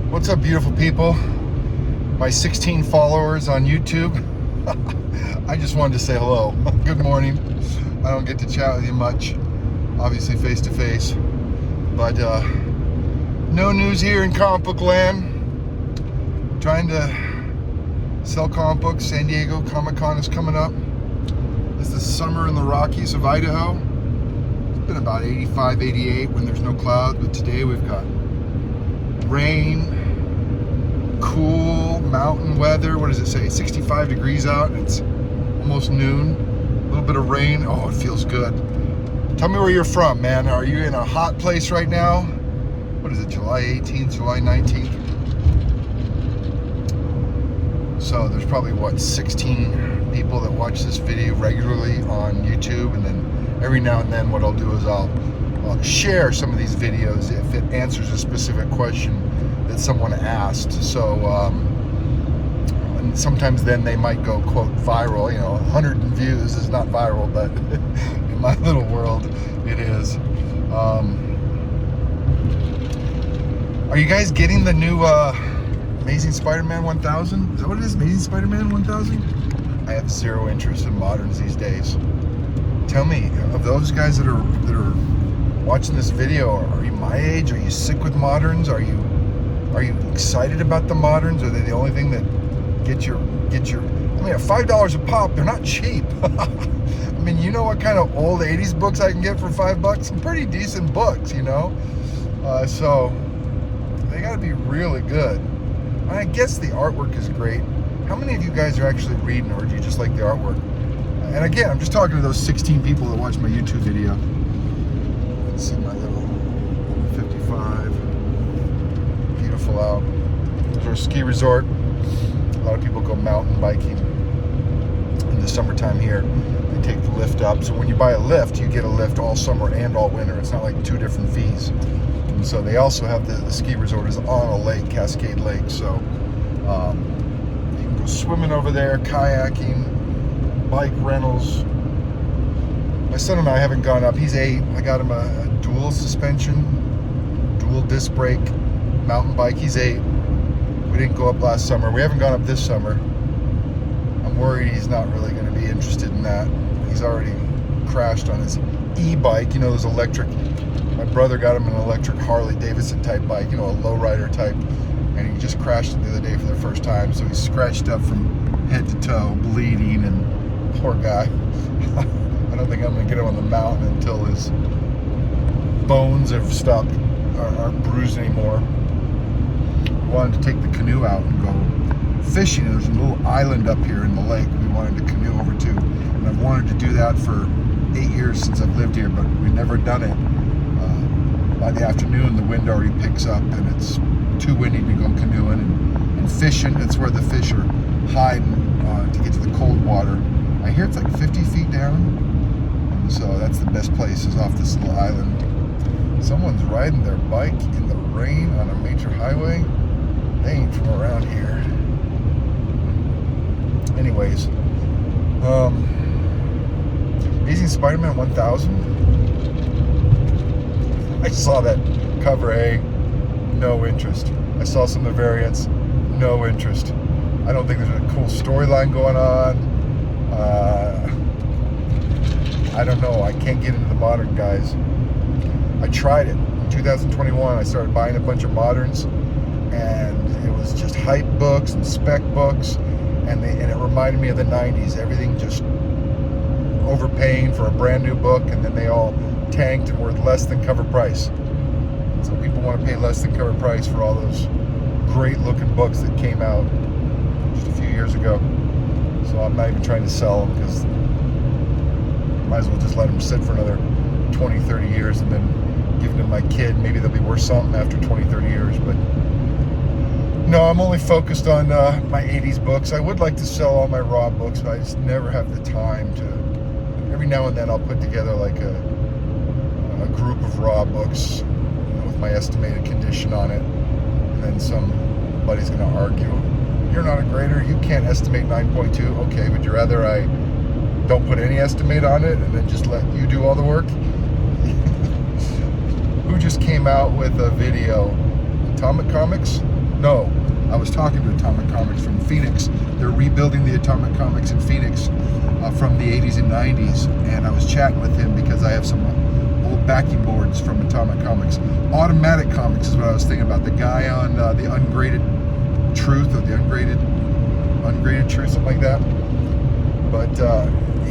What's up, beautiful people? My 16 followers on YouTube. I just wanted to say hello. Good morning. I don't get to chat with you much, obviously face to face, but no news here in comic book land. Trying to sell comic books. San Diego Comic-Con is coming up. It's the summer in the Rockies of Idaho. It's been about 85, 88 when there's no clouds, but today we've got rain, cool mountain weather. What does it say? 65 degrees out. It's almost noon. A little bit of rain. Oh, it feels good. Tell me where you're from, man. Are you in a hot place right now? What is it, July 18th, July 19th? So there's probably, what, 16 people that watch this video regularly on YouTube, and then every now and then what I'll do is I'll share some of these videos if it answers a specific question that someone asked. So and sometimes then they might go, quote, viral. 100 views is not viral, but in my little world it is. Are you guys getting the new Amazing Spider-Man 1000? Is that what it is? Amazing Spider-Man 1000? I have zero interest in moderns these days. Tell me, of those guys that are watching this video, are you my age? Are you sick with moderns? Are you excited about the moderns? Are they the only thing that get your I mean, at $5 a pop, they're not cheap. I mean, you know what kind of old 80s books I can get for $5? Some pretty decent books, so they got to be really good. And I guess the artwork is great. How many of you guys are actually reading, or do you just like the artwork? And again, I'm just talking to those 16 people that watch my YouTube video. Let's see my little 55. Beautiful out. There's our ski resort. A lot of people go mountain biking in the summertime here. They take the lift up. So when you buy a lift, you get a lift all summer and all winter. It's not like two different fees. And so they also have the ski resort is on a lake, Cascade Lake. So you can go swimming over there, kayaking, bike rentals. My son and I haven't gone up. He's 8. I got him a dual suspension, dual disc brake mountain bike. He's 8. We didn't go up last summer. We haven't gone up this summer. I'm worried he's not really going to be interested in that. He's already crashed on his e-bike, those electric. My brother got him an electric Harley Davidson type bike, a lowrider type, and he just crashed it the other day for the first time. So he's scratched up from head to toe, bleeding, and poor guy. I don't think I'm going to get him on the mountain until his bones have stopped, aren't bruised anymore. We wanted to take the canoe out and go fishing. There's a little island up here in the lake we wanted to canoe over to, and I've wanted to do that for 8 years since I've lived here, but we've never done it. By the afternoon, the wind already picks up, and it's too windy to go canoeing and fishing. That's where the fish are hiding to get to the cold water. I hear it's like 50 feet down, and so that's the best place is off this little island. Someone's riding their bike in the rain on a major highway. They ain't from around here. Anyways, Amazing Spider-Man 1000. I saw that cover A, no interest. I saw some of the variants, no interest. I don't think there's a cool storyline going on. I don't know. I can't get into the modern guys. I tried it. In 2021, I started buying a bunch of moderns, and it was just hype books and spec books, and it reminded me of the 90s. Everything just overpaying for a brand new book, and then they all tanked and worth less than cover price. So people want to pay less than cover price for all those great looking books that came out just a few years ago. So I'm not even trying to sell them, because might as well just let them sit for another 20, 30 years and then give them to my kid. Maybe they'll be worth something after 20, 30 years. But no, I'm only focused on my 80s books. I would like to sell all my raw books, but I just never have the time to. Every now and then I'll put together like a group of raw books with my estimated condition on it, and then somebody's going to argue, you're not a grader, you can't estimate 9.2. Okay, would you rather I don't put any estimate on it and then just let you do all the work? Who just came out with a video? Atomic Comics? No, I was talking to Atomic Comics from Phoenix. They're rebuilding the Atomic Comics in Phoenix from the 80s and 90s, and I was chatting with him because I have some old backing boards from Atomic Comics. Automatic Comics is what I was thinking about. The guy on the Ungraded Truth, or the Ungraded Truth, something like that. But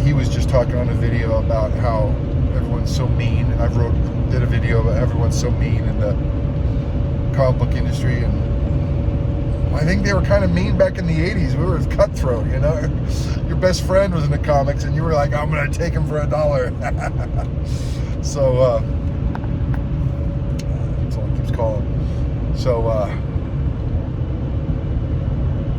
he was just talking on a video about how everyone's so mean, and I did a video about everyone's so mean in the comic book industry, and I think they were kind of mean back in the 80s. We were cutthroat, you know. Your best friend was in the comics, and you were like, I'm going to take him for $1. So, someone keeps calling. So,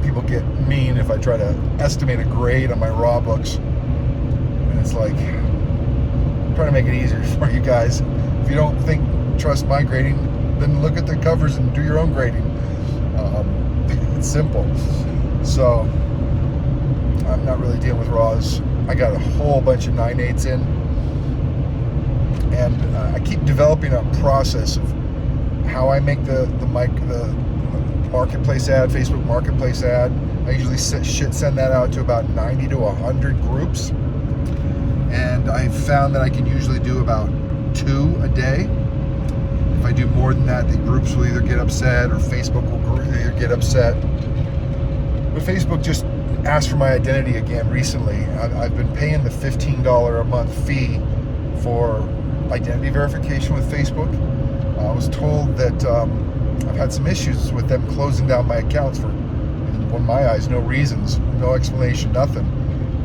people get mean if I try to estimate a grade on my raw books. And it's like, I'm trying to make it easier for you guys. If you don't trust my grading, then look at the covers and do your own grading. It's simple. So I'm not really dealing with raws. I got a whole bunch of 9/8 in, and I keep developing a process of how I make the marketplace ad, Facebook marketplace ad. I usually send that out to about 90 to 100 groups, and I've found that I can usually do about 2 a day. If I do more than that, the groups will either get upset or Facebook will either get upset. But Facebook just asked for my identity again recently. I've been paying the $15 a month fee for identity verification with Facebook. I was told that I've had some issues with them closing down my accounts for, in my eyes, no reasons, no explanation, nothing.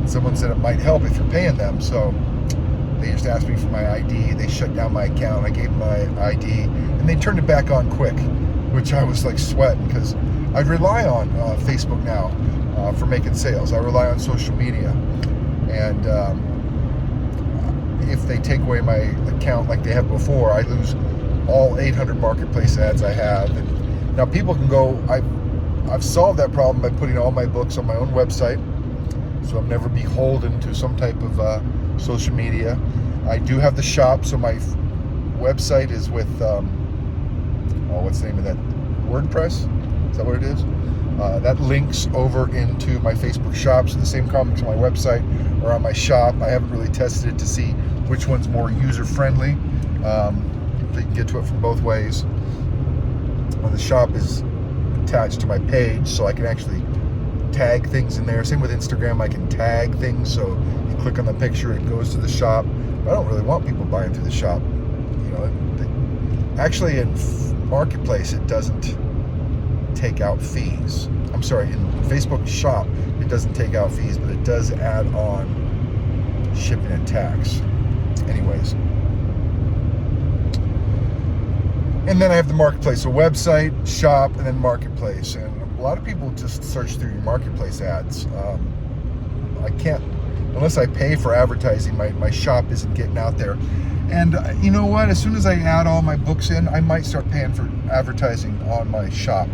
And someone said it might help if you're paying them, so they just asked me for my ID. They shut down my account. I gave them my ID, and they turned it back on quick, which I was like sweating, because I rely on Facebook now for making sales. I rely on social media, and if they take away my account like they have before, I lose all 800 marketplace ads I have. And now people can go. I've solved that problem by putting all my books on my own website, so I'm never beholden to some type of social media. I do have the shop, so my website is with what's the name of that? WordPress? Is that what it is? That links over into my Facebook shop, so the same comics on my website are on my shop. I haven't really tested it to see which one's more user-friendly. You can get to it from both ways. The shop is attached to my page, so I can actually tag things in there. Same with Instagram, I can tag things, so you click on the picture, it goes to the shop. But I don't really want people buying through the shop. You know, actually in Marketplace, it doesn't take out fees. I'm sorry, in Facebook shop, it doesn't take out fees, but it does add on shipping and tax. Anyways. And then I have the Marketplace, so website, shop, and then Marketplace. And a lot of people just search through your Marketplace ads. I can't, unless I pay for advertising, my shop isn't getting out there. And you know what? As soon as I add all my books in, I might start paying for advertising on my shop.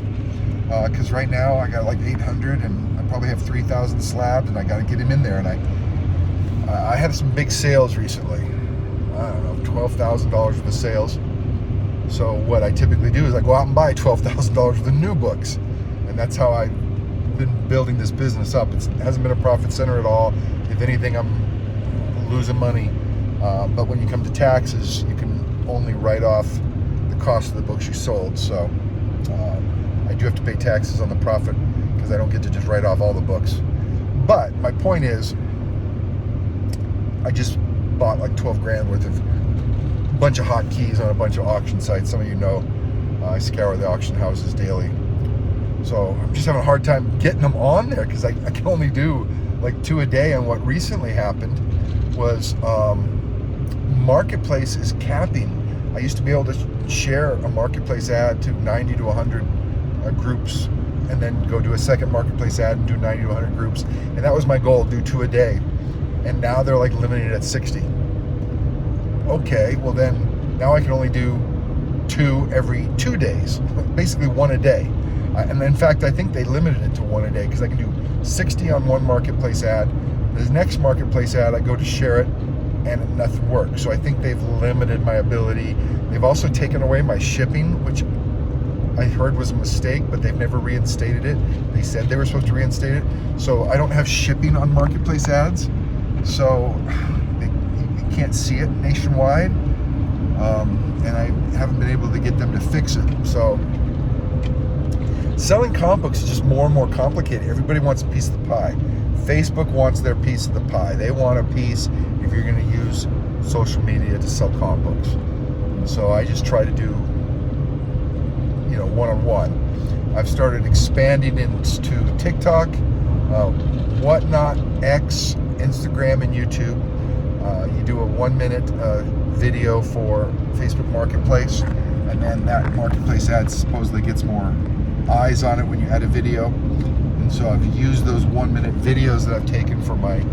Because right now I got like 800, and I probably have 3,000 slabbed, and I got to get them in there. And I had some big sales recently. I don't know, $12,000 worth of sales. So what I typically do is I go out and buy $12,000 worth of new books. And that's how I've been building this business up. It hasn't been a profit center at all. If anything, I'm losing money. But when you come to taxes, you can only write off the cost of the books you sold. So I do have to pay taxes on the profit, because I don't get to just write off all the books. But my point is, I just bought like 12 grand worth of a bunch of hotkeys on a bunch of auction sites. Some of you know I scour the auction houses daily. So I'm just having a hard time getting them on there, because I can only do like 2 a day. And what recently happened was Marketplace is capping. I used to be able to share a Marketplace ad to 90 to 100 groups, and then go do a second Marketplace ad and do 90 to 100 groups. And that was my goal, do 2 a day. And now they're like limited at 60. Okay, well then now I can only do 2 every 2 days, basically 1 a day. And in fact, I think they limited it to 1 a day, because I can do 60 on one Marketplace ad. The next Marketplace ad, I go to share it, and nothing works. So I think they've limited my ability. They've also taken away my shipping, which I heard was a mistake, but they've never reinstated it. They said they were supposed to reinstate it. So I don't have shipping on Marketplace Ads. So you can't see it nationwide. And I haven't been able to get them to fix it. So selling comic books is just more and more complicated. Everybody wants a piece of the pie. Facebook wants their piece of the pie. They want a piece if you're going to use social media to sell comic books. And so I just try to do, one-on-one. I've started expanding into TikTok, Whatnot, X, Instagram, and YouTube. You do a 1-minute video for Facebook Marketplace, and then that Marketplace ad supposedly gets more eyes on it when you add a video. And so I've used those 1-minute videos that I've taken for my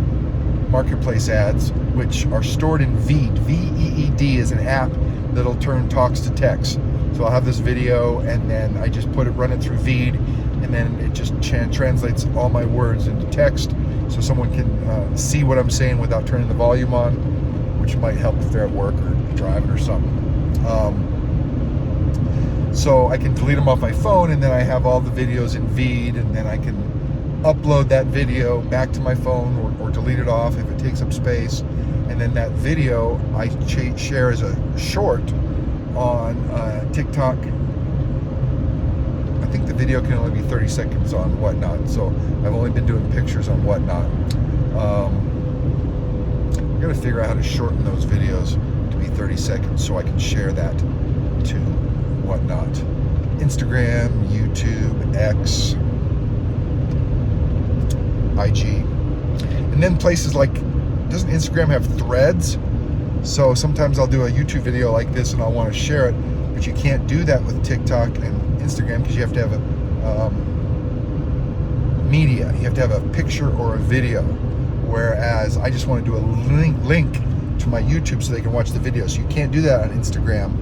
Marketplace ads, which are stored in Veed. V-E-E-D is an app that'll turn talks to text. So I'll have this video, and then I just run it through Veed, and then it just translates all my words into text, so someone can see what I'm saying without turning the volume on, which might help if they're at work or driving or something. So I can delete them off my phone, and then I have all the videos in Veed, and then I can upload that video back to my phone or delete it off if it takes up space. And then that video I share as a short on TikTok. I think the video can only be 30 seconds on Whatnot, so I've only been doing pictures on Whatnot. I gotta figure out how to shorten those videos to be 30 seconds so I can share that to Whatnot. Instagram, YouTube, X, IG. And then places like, doesn't Instagram have Threads? So sometimes I'll do a YouTube video like this and I'll want to share it, but you can't do that with TikTok and Instagram because you have to have a media. You have to have a picture or a video. Whereas I just want to do a link to my YouTube so they can watch the video. So you can't do that on Instagram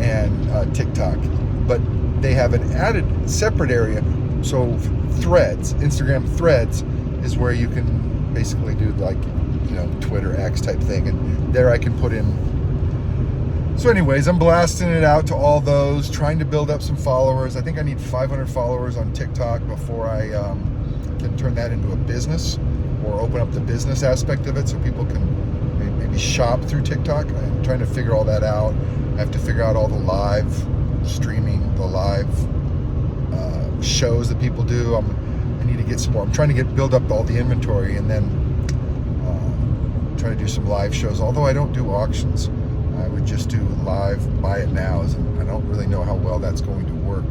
and TikTok. But they have an added separate area. So Threads, Instagram Threads, is where you can basically do like, Twitter X type thing, and there I can put in. So anyways, I'm blasting it out to all those, trying to build up some followers. I think I need 500 followers on TikTok before I can turn that into a business or open up the business aspect of it so people can maybe shop through TikTok. I'm trying to figure all that out. I have to figure out all the live streaming, the live shows that people do. I need to get some more. I'm trying to build up all the inventory, and then try to do some live shows. Although I don't do auctions, I would just do live buy it nows, and I don't really know how well that's going to work.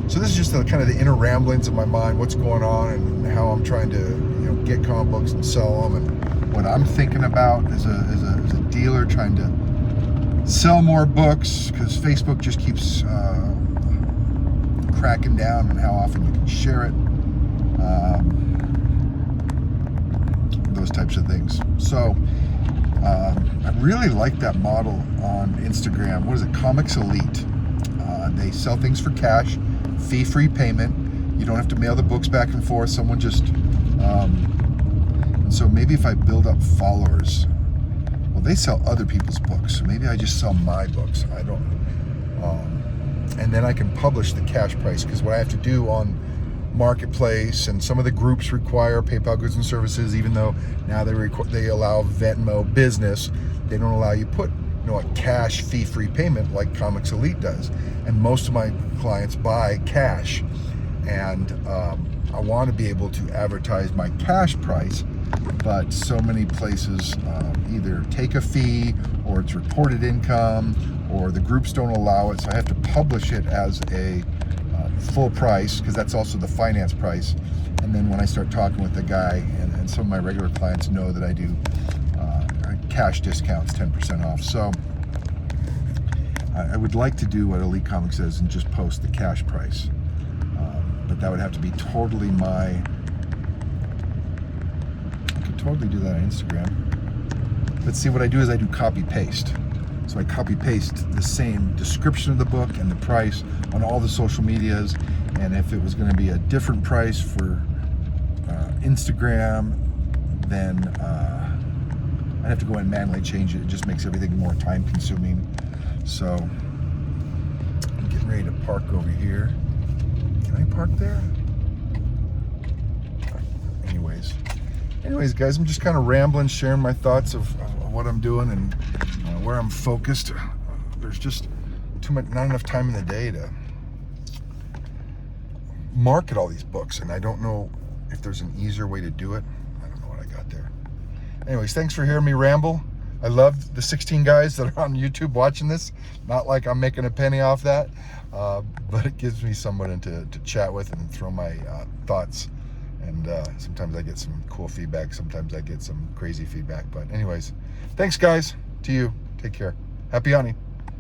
So this is just kind of the inner ramblings of my mind, what's going on, and how I'm trying to get comic books and sell them, and what I'm thinking about as a dealer trying to sell more books, because Facebook just keeps cracking down on how often you can share it. Those types of things. So I really like that model on Instagram. What is it? Comics Elite. They sell things for cash, fee-free payment. You don't have to mail the books back and forth. Someone just and so maybe if I build up followers, well, they sell other people's books, so maybe I just sell my books. I don't and then I can publish the cash price, because what I have to do on Marketplace, and some of the groups require PayPal goods and services, even though now they allow Venmo Business. They don't allow you to put a cash fee-free payment like Comics Elite does, and most of my clients buy cash, and I want to be able to advertise my cash price, but so many places either take a fee, or it's reported income, or the groups don't allow it, so I have to publish it as a full price, because that's also the finance price. And then when I start talking with the guy, and some of my regular clients know that I do cash discounts, 10% off. So I would like to do what Elite Comics says and just post the cash price, but that would have to be totally I could totally do that on Instagram. But see, what I do is I do copy paste. So I copy paste the same description of the book and the price on all the social medias, and if it was going to be a different price for Instagram, then I'd have to go in and manually change it. It just makes everything more time consuming. So I'm getting getting ready to park over here. Can I park there? Anyways, guys, I'm just kind of rambling, sharing my thoughts of what I'm doing and where I'm focused. There's just not enough time in the day to market all these books, and I don't know if there's an easier way to do it. I don't know what I got there. Anyways, thanks for hearing me ramble. I love the 16 guys that are on YouTube watching this. Not like I'm making a penny off that, but it gives me someone to chat with and throw my thoughts. And sometimes I get some cool feedback. Sometimes I get some crazy feedback. But anyways, thanks, guys. To you. Take care. Happy hunting.